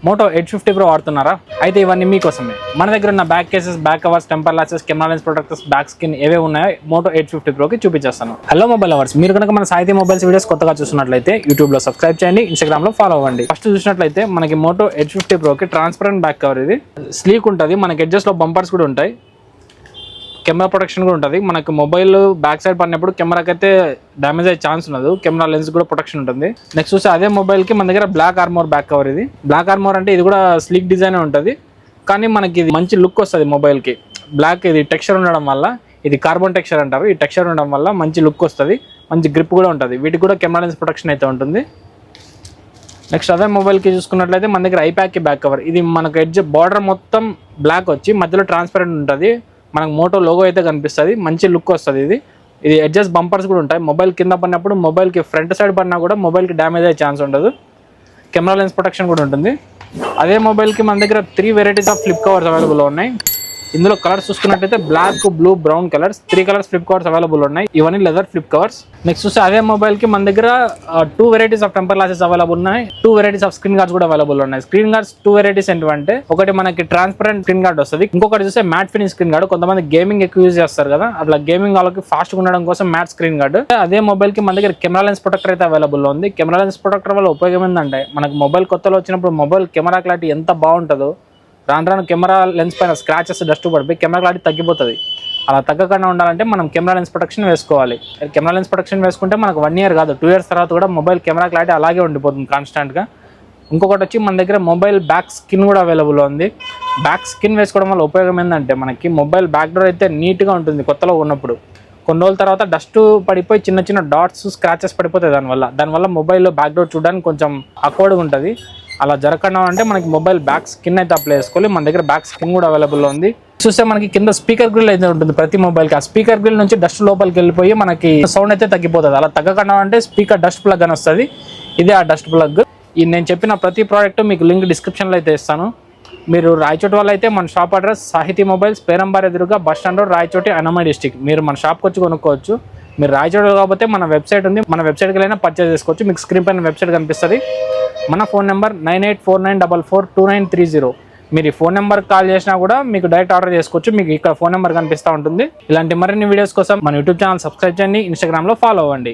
Moto 850 Pro వాడుతున్నారా? అయితే ఇవన్నీ మీకోసమే. మన దగ్గర ఉన్న back cases, back covers, temper glasses, camera lens protectors, back skin ఏవే ఉన్నాయో మోటో 850 Pro కి చూపించేస్తాను. హలో మొబైల్ లవర్స్, మీరు కనుక మన సాహితీ మొబైల్స్ వీడియోస్ కొత్తగా చూస్తున్నట్లయితే యూట్యూబ్ లో సబ్స్క్రైబ్ చేయండి, ఇన్స్టాగ్రామ్ లో ఫాలో అవ్వండి. ఫస్ట్ చూసినట్లయితే మనకి మోటో 850 Pro కి ట్రాన్స్పరెంట్ బ్యాక్ కవర్, ఇది స్లీక్ ఉంటుంది. మనకి ఎడ్జెస్ లో బంపర్స్ కూడా ఉంటాయి, కెమెరా ప్రొటెక్షన్ కూడా ఉంటుంది. మనకి మొబైల్ బ్యాక్ సైడ్ పడినప్పుడు కెమెరాకి అయితే డ్యామేజ్ అయ్యే ఛాన్స్ ఉండదు, కెమెరా లెన్స్ కూడా ప్రొటెక్షన్ ఉంటుంది. నెక్స్ట్ చూస్తే అదే మొబైల్ కి మన దగ్గర బ్లాక్ ఆర్మోర్ బ్యాక్ కవర్. ఇది బ్లాక్ ఆర్మోర్ అంటే ఇది కూడా స్లీక్ డిజైన్ ఉంటుంది, కానీ మనకి ఇది మంచి లుక్ వస్తుంది మొబైల్ కి. బ్లాక్ ఇది టెక్స్చర్ ఉండడం వల్ల, ఇది కార్బన్ టెక్స్చర్ అంటారు, ఈ టెక్స్చర్ ఉండడం వల్ల మంచి లుక్ వస్తుంది, మంచి గ్రిప్ కూడా ఉంటుంది. వీటికి కూడా కెమెరా లెన్స్ ప్రొటెక్షన్ అయితే ఉంటుంది. నెక్స్ట్ అదే మొబైల్కి చూసుకున్నట్లయితే మన దగ్గర ఐప్యాక్ బ్యాక్ కవర్. ఇది మనకు ఎడ్జ్ బార్డర్ మొత్తం బ్లాక్ వచ్చి మధ్యలో ట్రాన్స్పరెంట్ ఉంటుంది, మనకు మోటో లోగో అయితే కనిపిస్తుంది, మంచి లుక్ వస్తుంది. ఇది ఎడ్జెస్ బంపర్స్ కూడా ఉంటాయి. మొబైల్ కింద పడినప్పుడు మొబైల్కి ఫ్రంట్ సైడ్ పడినా కూడా మొబైల్కి డ్యామేజ్ అయ్యే ఛాన్స్ ఉండదు. కెమెరా లెన్స్ ప్రొటెక్షన్ కూడా ఉంటుంది. అదే మొబైల్కి మన దగ్గర 3 varieties of flip covers available ఉన్నాయి. ఇందులో కలర్స్ చూసుకున్నట్టయితే black, blue, brown colours 3 colours flip covers available ఉన్నాయి. ఇవన్నీ లెదర్ ఫ్లిప్ కవర్స్. నెక్స్ట్ చూస్తే అదే మొబైల్ కి మన దగ్గర 2 varieties of temper glasses available ఉన్నాయి, 2 వెరైటీస్ ఆఫ్ స్క్రీన్ గార్డ్స్ కూడా అవైలబుల్ ఉన్నాయి. స్క్రీన్ గార్డ్స్ 2 వెరైటీస్ ఏంటంటే, ఒకటి మనకి ట్రాన్స్పరెంట్ స్క్రీన్ గార్డ్ వస్తుంది, ఇంకొకటి చూస్తే మ్యాట్ ఫినిష్ స్క్రీన్ గార్డ్. కొంతమంది గేమింగ్ ఎక్కువ యూజ్ చేస్తారు కదా, అట్లా గేమింగ్ వాళ్ళకి ఫాస్ట్ ఉండడం కోసం మ్యాట్ స్క్రీన్ గార్డ్. అదే మొబైల్ కి మన దగ్గర కెమెరా లెన్స్ ప్రొటెక్టర్ అయితే అవైలబుల్ ఉంది. కెమెరా లెన్స్ ప్రొటెక్టర్ వల్ల ఉపయోగం ఏంటంటే, మనకు మొబైల్ కొత్తలో వచ్చినప్పుడు మొబైల్ కెమెరా క్లారిటీ ఎంత బాగుంటుందో, రాను రాను కెమెరా లెన్స్ పైన స్క్రాచెస్, డస్ట్ పడిపోయి కెమెరా క్లారిటీ తగ్గిపోతుంది. అలా తగ్గకుండా ఉండాలంటే మనం కెమెరా లెన్స్ ప్రొటెక్షన్ వేసుకోవాలి. కెమెరా లెన్స్ ప్రొటెక్షన్ వేసుకుంటే మనకు 1 ఇయర్ కాదు, 2 ఇయర్స్ తర్వాత కూడా మొబైల్ కెమెరా క్లారిటీ అలాగే ఉండిపోతుంది కాన్స్టెంట్గా. ఇంకొకటి వచ్చి మన దగ్గర మొబైల్ బ్యాక్ స్కిన్ కూడా అవైలబుల్ ఉంది. బ్యాక్ స్కిన్ వేసుకోవడం వల్ల ఉపయోగం ఏంటంటే, మనకి మొబైల్ బ్యాక్ డోర్ అయితే నీట్గా ఉంటుంది కొత్తలో ఉన్నప్పుడు. కొన్ని రోజుల తర్వాత డస్ట్ పడిపోయి చిన్న చిన్న డాట్స్, స్క్రాచెస్ పడిపోతాయి దానివల్ల మొబైల్ బ్యాక్ డోర్ చూడడానికి కొంచెం అక్వర్డ్గా ఉంటుంది. అలా జరగకుండా అంటే మనకి మొబైల్ బ్యాక్ స్కిన్ అయితే అప్లై చేసుకోవాలి. మన దగ్గర బ్యాక్ స్కిన్ కూడా అవైలబుల్ ఉంది. చూస్తే మనకి కింద స్పీకర్ గ్రిల్ అయితే ఉంటుంది ప్రతి మొబైల్కి. ఆ స్పీకర్ గ్రిల్ నుంచి డస్ట్ లోపలికి వెళ్ళిపోయి మనకి సౌండ్ అయితే తగ్గిపోతుంది. అలా తగ్గకుండా అంటే స్పీకర్ డస్ట్ ప్లగ్ అని వస్తుంది, ఇదే ఆ డస్ట్ ప్లగ్. ఈ నేను చెప్పిన ప్రతి ప్రోడక్ట్ మీకు లింక్ డిస్క్రిప్షన్లో అయితే ఇస్తాను. మీరు రాయచోటి వాళ్ళు అయితే మన షాప్ అడ్రస్ సాహితీ మొబైల్స్, పేరంబార్ ఎదురుగా bus stand road, Rayachoti, Annamayya district. మీరు మన షాప్కి వచ్చి కొనుక్కోవచ్చు. మీరు రాయచోటి కాకపోతే మన వెబ్సైట్ ఉంది, మన వెబ్సైట్కి వెళ్ళినా పర్చేస్ చేసుకోవచ్చు. మీకు స్క్రీన్ పైన వెబ్సైట్ కనిపిస్తుంది. మన ఫోన్ నెంబర్ 9849442930. మీరు ఈ ఫోన్ నెంబర్కి కాల్ చేసినా కూడా మీకు డైరెక్ట్ ఆర్డర్ చేసుకోవచ్చు. మీకు ఇక్కడ ఫోన్ నెంబర్ కనిపిస్తూ ఉంటుంది. ఇలాంటి మరిన్ని వీడియోస్ కోసం మన యూట్యూబ్ ఛానల్ సబ్స్క్రైబ్ చేయండి, ఇన్స్టాగ్రామ్లో ఫాలో అవ్వండి.